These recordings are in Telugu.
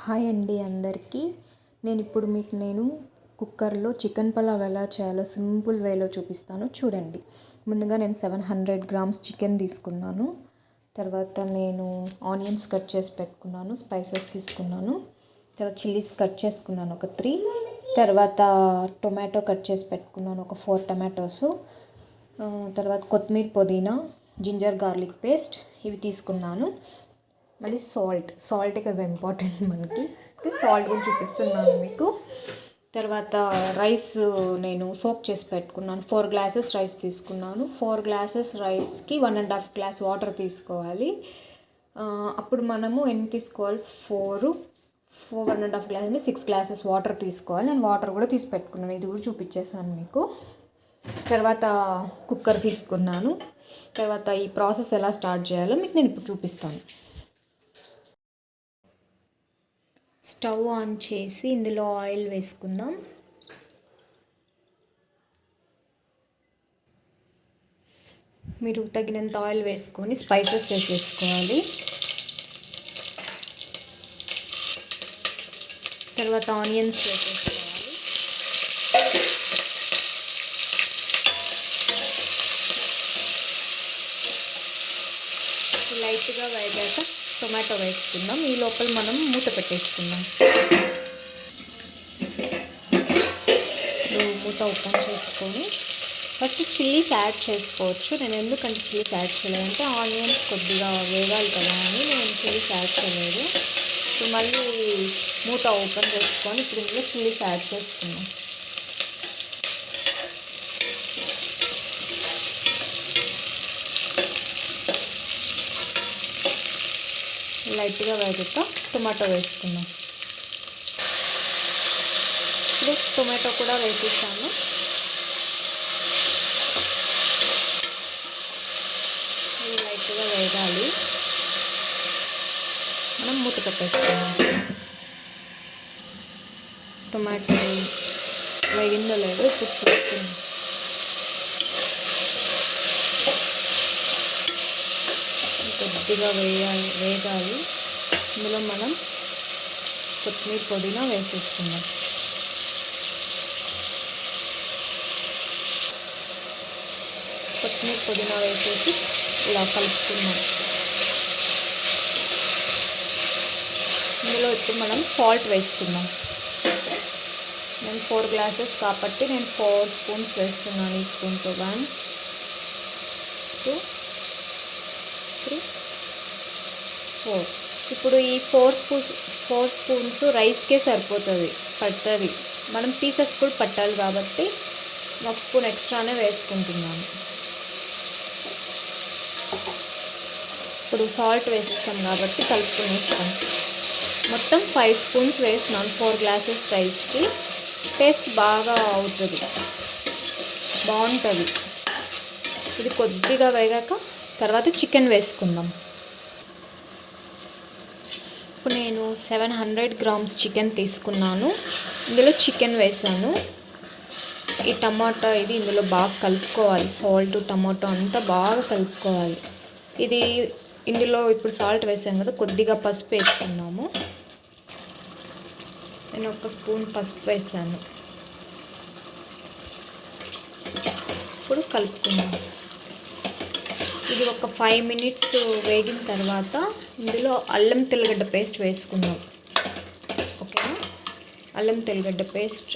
హాయ్ అండి అందరికీ. ఇప్పుడు నేను కుక్కర్లో చికెన్ పలావ్ ఎలా చేయాలో సింపుల్ వేలో చూపిస్తాను చూడండి. ముందుగా నేను 700 గ్రామ్స్ చికెన్ తీసుకున్నాను. తర్వాత నేను ఆనియన్స్ కట్ చేసి పెట్టుకున్నాను, స్పైసెస్ తీసుకున్నాను, తర్వాత చిల్లీస్ కట్ చేసుకున్నాను ఒక 3, తర్వాత టొమాటో కట్ చేసి పెట్టుకున్నాను ఒక 4 టొమాటోస్, తర్వాత కొత్తిమీర, పుదీనా, జింజర్ గార్లిక్ పేస్ట్ ఇవి తీసుకున్నాను. మళ్ళీ సాల్ట్ కదా ఇంపార్టెంట్ మనకి, సాల్ట్ కూడా చూపిస్తున్నాను మీకు. తర్వాత రైస్ నేను సోక్ చేసి పెట్టుకున్నాను. 4 గ్లాసెస్ రైస్ తీసుకున్నాను. 4 గ్లాసెస్ రైస్కి 1.5 గ్లాస్ వాటర్ తీసుకోవాలి. అప్పుడు మనము ఎన్ని తీసుకోవాలి, 1.5 గ్లాస్ అంటే 6 గ్లాసెస్ వాటర్ తీసుకోవాలి. నేను వాటర్ కూడా తీసి పెట్టుకున్నాను, ఇది కూడా చూపించేసాను మీకు. తర్వాత కుక్కర్ తీసుకున్నాను. తర్వాత ఈ ప్రాసెస్ ఎలా స్టార్ట్ చేయాలో మీకు నేను ఇప్పుడు చూపిస్తాను. స్టవ్ ఆన్ చేసి ఇందులో ఆయిల్ వేసుకుందాం. మీరు తగినంత ఆయిల్ వేసుకొని స్పైసెస్ వేసుకోవాలి. తర్వాత ఆనియన్స్ వేసేసుకోవాలి. లైట్గా వేగాక టొమాటో వేసుకుందాం. ఈ లోపల మనం మూత పెట్టేసుకుందాం. మూత ఓపెన్ చేసుకొని ఫస్ట్ చిల్లీస్ యాడ్ చేసుకోవచ్చు. నేను ఎందుకంటే చిల్లీస్ యాడ్ చేయలేదంటే ఆనియన్స్ కొద్దిగా వేగాలి కదా అని నేను చిల్లీస్ యాడ్ చేయలేదు. ఇప్పుడు మళ్ళీ మూత ఓపెన్ చేసుకొని ఇప్పుడు ఇందులో చిల్లీస్ యాడ్ చేసుకుందాం. లైట్గా వేగాక టొమాటో వేసుకుందాం. ఇప్పుడు టొమాటో కూడా వేసేసాను. ఇది లైట్గా వేగాలి, మనం మూత పెట్టేసుకుందాం. టొమాటో వేగిందో లేదో ఇప్పుడు చూసుకుందాం. కొద్దిగా వేగాలి. ఇందులో మనం కొత్తిమీర, పుదీనా వేసేసుకుందాం. కొత్తిమీర, పుదీనా వేసేసి ఇలా కలుపుకుందాం. ఇందులో ఇప్పుడు మనం సాల్ట్ వేసుకుందాం. నేను 4 గ్లాసెస్ కాబట్టి నేను 4 స్పూన్స్ వేస్తున్నాను. ఈ స్పూన్తో 1, 2, 3, 4. ఇప్పుడు ఈ 4 స్పూన్స్ రైస్కే సరిపోతుంది, పడుతుంది. మనం పీసెస్ కూడా పట్టాలి కాబట్టి 1 స్పూన్ ఎక్స్ట్రానే వేసుకుంటున్నాను. ఇప్పుడు సాల్ట్ వేస్తాం కాబట్టి కలుపుకునేస్తాం. మొత్తం 5 స్పూన్స్ వేసినాను 4 గ్లాసెస్ రైస్కి. టేస్ట్ బాగా అవుతుంది, బాగుంటుంది. ఇది కొద్దిగా వేగాక తర్వాత చికెన్ వేసుకుందాం. ఇప్పుడు నేను 700 గ్రామ్స్ చికెన్ తీసుకున్నాను. ఇందులో చికెన్ వేసాను. ఈ టమాటా ఇది ఇందులో బాగా కలుపుకోవాలి. సాల్ట్, టమాటో అంతా బాగా కలుపుకోవాలి. ఇది ఇందులో ఇప్పుడు సాల్ట్ వేసాం కదా, కొద్దిగా పసుపు వేసుకున్నాము. నేను 1 స్పూన్ పసుపు వేసాను. ఇప్పుడు కలుపుకున్నాము. ఇది ఒక 5 మినిట్స్ వేగిన తర్వాత ఇందులో అల్లం తెల్లగడ్డ పేస్ట్ వేసుకుందాం. ఓకేనా, అల్లం తెల్లగడ్డ పేస్ట్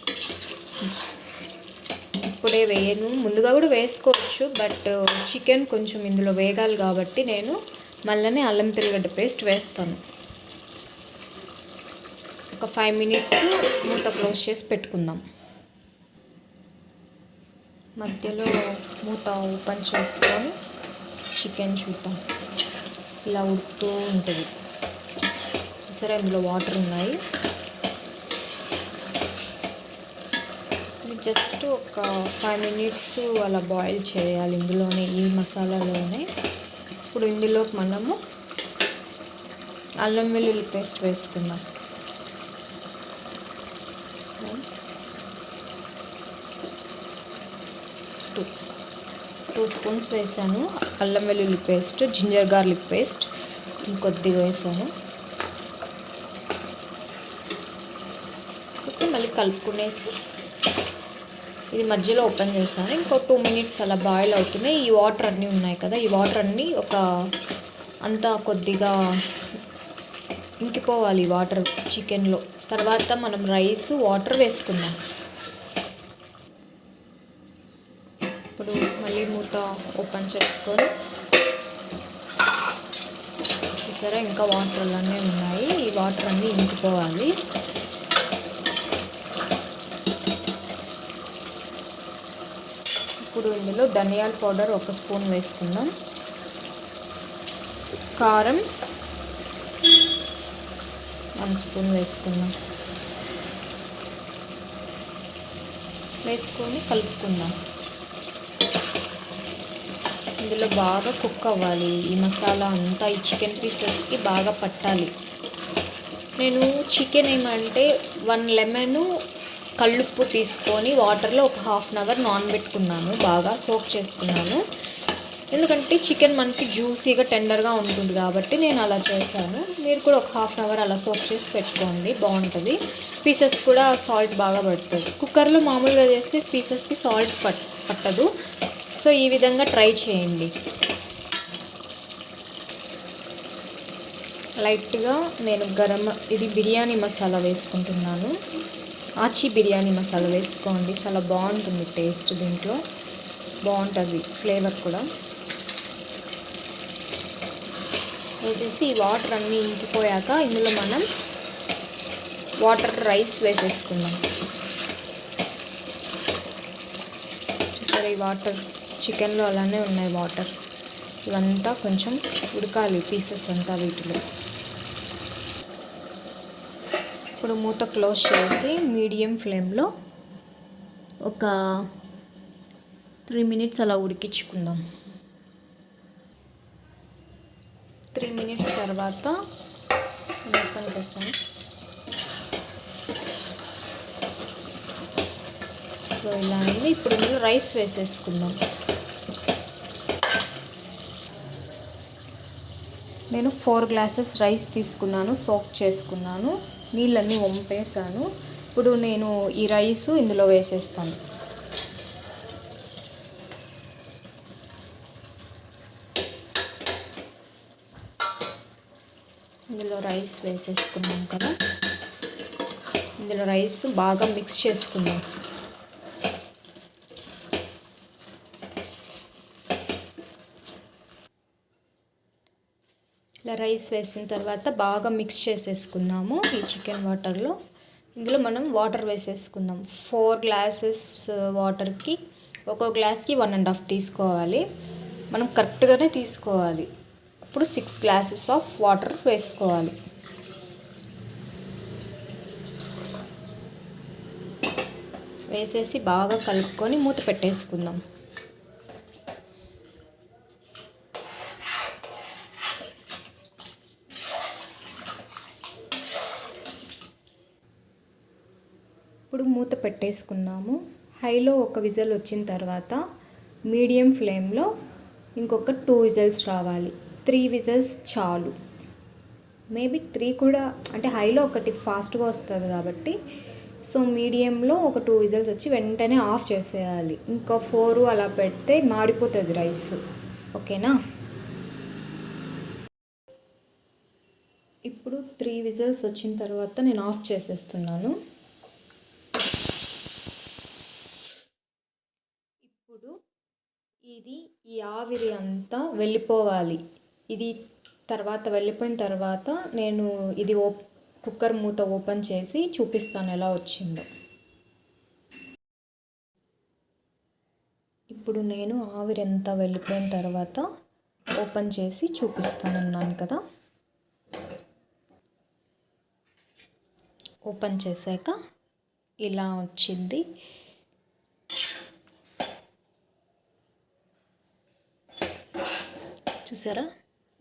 ఇప్పుడే వేయను, ముందుగా కూడా వేసుకోవచ్చు. బట్ చికెన్ కొంచెం ఇందులో వేగాలి కాబట్టి నేను మళ్ళీ అల్లం తెల్లగడ్డ పేస్ట్ వేస్తాను. ఒక 5 మినిట్స్ మూత క్లోజ్ చేసి పెట్టుకుందాం. మధ్యలో మూత ఓపెన్ చేసుకొని చికెన్ చూద్దాం. ఇలా ఉడుకుతూ ఉంటుంది. సరే, అందులో వాటర్ ఉన్నాయి. జస్ట్ ఒక 5 మినిట్స్ అలా బాయిల్ చేయాలి ఇందులోనే, ఈ మసాలాలోనే. ఇప్పుడు ఇందులోకి మనము అల్లం వెల్లుల్లి పేస్ట్ వేసుకుందాం. 2 స్పూన్స్ వేసాను అల్లం వెల్లుల్లి పేస్ట్. జింజర్ గార్లిక్ పేస్ట్ ఇంకొద్దిగా వేసాను. వేసేసి మళ్ళీ కలుపుకునేసి ఇది మధ్యలో ఓపెన్ చేస్తాను. ఇంకో 2 మినిట్స్ అలా బాయిల్ అవుతున్నాయి. ఈ వాటర్ అన్నీ ఉన్నాయి కదా, ఈ వాటర్ అన్నీ అంతా కొద్దిగా ఇంకిపోవాలి ఈ వాటర్ చికెన్లో. తర్వాత మనం రైస్ వాటర్ వేసుకుందాం. ఇప్పుడు మళ్ళీ మూత ఓపెన్ చేసుకొని చూసారా, ఇంకా వాటర్ అన్నీ ఉన్నాయి. ఈ వాటర్ అన్నీ ఇంకిపోవాలి. ఇప్పుడు ఇందులో ధనియాల పౌడర్ 1 స్పూన్ వేసుకుందాం. కారం 1 స్పూన్ వేసుకుందాం. వేసుకొని కలుపుకుందాం. ఇందులో బాగా కుక్ అవ్వాలి. ఈ మసాలా అంతా ఈ చికెన్ పీసెస్కి బాగా పట్టాలి. నేను చికెన్ ఏమంటే 1 లెమన్ కల్లుప్పు తీసుకొని వాటర్లో ఒక 1/2 అవర్ నానబెట్టుకున్నాను, బాగా సోక్ చేసుకున్నాను. ఎందుకంటే చికెన్ మనకి జ్యూసీగా టెండర్గా ఉంటుంది కాబట్టి నేను అలా చేశాను. మీరు కూడా ఒక 1/2 అవర్ అలా సోక్ చేసి పెట్టుకోండి, బాగుంటుంది. పీసెస్ కూడా సాల్ట్ బాగా పడుతుంది. కుక్కర్లో మామూలుగా చేస్తే పీసెస్కి సాల్ట్ పట్టదు. సో ఈ విధంగా ట్రై చేయండి. లైట్గా నేను ఇది బిర్యానీ మసాలా వేసుకుంటున్నాను. ఆచి బిర్యానీ మసాలా వేసుకోండి, చాలా బాగుంటుంది టేస్ట్. దీంట్లో బాగుంటుంది ఫ్లేవర్ కూడా. వేసేసి ఈ వాటర్ అన్నీ ఇంకిపోయాక ఇందులో మనం రైస్ వేసేసుకుందాం. చూసారా, ఈ వాటర్ చికెన్లో అలానే ఉన్నాయి వాటర్. ఇవంతా కొంచెం ఉడకాలి, పీసెస్ అంతా వీటిలో. ఇప్పుడు మూత క్లోజ్ చేసి మీడియం ఫ్లేమ్లో ఒక 3 మినిట్స్ అలా ఉడికించుకుందాం. 3 మినిట్స్ తర్వాత ఓపెన్ చేస్తాను. సో ఇలా అయింది. ఇప్పుడు ఇందులో రైస్ వేసేసుకుందాం. నేను 4 గ్లాసెస్ రైస్ తీసుకున్నాను, సోక్ చేసుకున్నాను, నీళ్ళన్నీ వంపేసాను. ఇప్పుడు నేను ఈ రైస్ ఇందులో వేసేస్తాను. ఇందులో రైస్ వేసేసుకున్నాం కదా, ఇందులో రైస్ బాగా మిక్స్ చేసుకుందాం. ఇలా రైస్ వేసిన తర్వాత బాగా మిక్స్ చేసేసుకుందాము ఈ చికెన్ వాటర్లో. ఇందులో మనం వాటర్ వేసేసుకుందాం. 4 గ్లాసెస్ వాటర్కి ఒక్కో గ్లాస్కి 1.5 తీసుకోవాలి. మనం కరెక్ట్గానే తీసుకోవాలి. అప్పుడు 6 గ్లాసెస్ ఆఫ్ వాటర్ వేసుకోవాలి. వేసేసి బాగా కలుపుకొని మూత పెట్టేసుకుందాం. ఇప్పుడు మూత పెట్టేసుకుందాము. హైలో ఒక విజిల్ వచ్చిన తర్వాత మీడియం ఫ్లేమ్లో ఇంకొక 2 విజిల్స్ రావాలి. 3 విజిల్స్ చాలు. మేబీ 3 కూడా, అంటే హైలో ఒకటి ఫాస్ట్గా వస్తుంది కాబట్టి, సో మీడియంలో ఒక 2 విజిల్స్ వచ్చి వెంటనే ఆఫ్ చేసేయాలి. ఇంకా 4 అలా పెడితే మాడిపోతుంది రైస్. ఓకేనా? ఇప్పుడు 3 విజిల్స్ వచ్చిన తర్వాత నేను ఆఫ్ చేసేస్తున్నాను. ఇప్పుడు ఈ ఆవిరి అంతా వెళ్ళిపోవాలి. ఇది తర్వాత వెళ్ళిపోయిన తర్వాత నేను ఇది కుక్కర్ మూత ఓపెన్ చేసి చూపిస్తాను ఎలా వచ్చిందో. ఇప్పుడు నేను ఆవిరి అంతా వెళ్ళిపోయిన తర్వాత ఓపెన్ చేసి చూపిస్తానన్నాను కదా. ఓపెన్ చేశాక ఇలా వచ్చింది. చూసారా,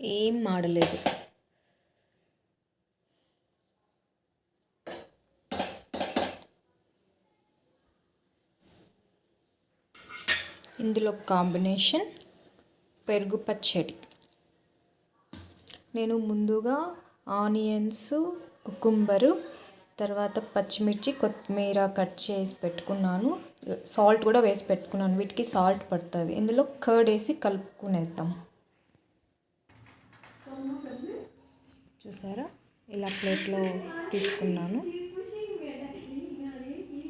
ఏం మాడలేదు. ఇందులో కాంబినేషన్ పెరుగు పచ్చడి. నేను ముందుగా ఆనియన్స్, కుకుంబరు తర్వాత పచ్చిమిర్చి కొత్తిమీర కట్ చేసి పెట్టుకున్నాను. సాల్ట్ కూడా వేసి పెట్టుకున్నాను. వీటికి సాల్ట్ పడుతుంది. ఇందులో కర్డ్ వేసి కలుపుకునేద్దాం. చూసారా, ఇలా ప్లేట్లో తీసుకున్నాను.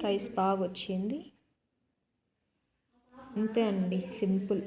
రైస్ బాగా వచ్చింది. అంతే అండి, సింపుల్.